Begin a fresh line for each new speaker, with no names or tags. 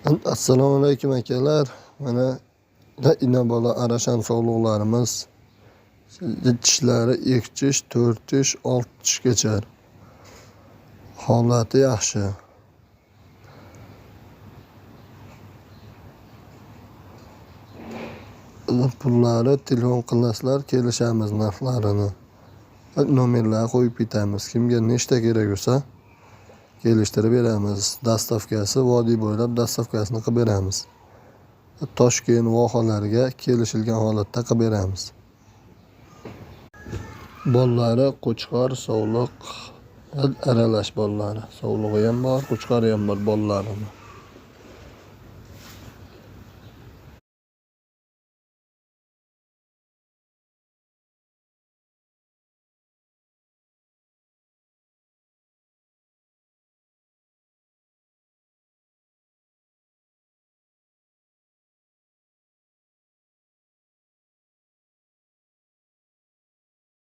Assalomu alaykum akalar. Mana ina-bola arashan sog'liqlarimiz. Tishlari 2 tish, 4 tish, 6 tishgacha. Holati yaxshi. Pullari telefon qilasizlar, kelishamiz narxlarini. Nomerlarni qo'yib bitamiz. Kimga nechta kerak bo'lsa kelishtirib beramiz. Dastavkasi vodiy bo'ylab dastavkasini qilib beramiz. Toshkent vohalariga kelishilgan holatda qilib beramiz. Bollari qo'chqor, sovliq aralash bollari. Sovlig'i ham bor, qo'chqori ham bor bollarini.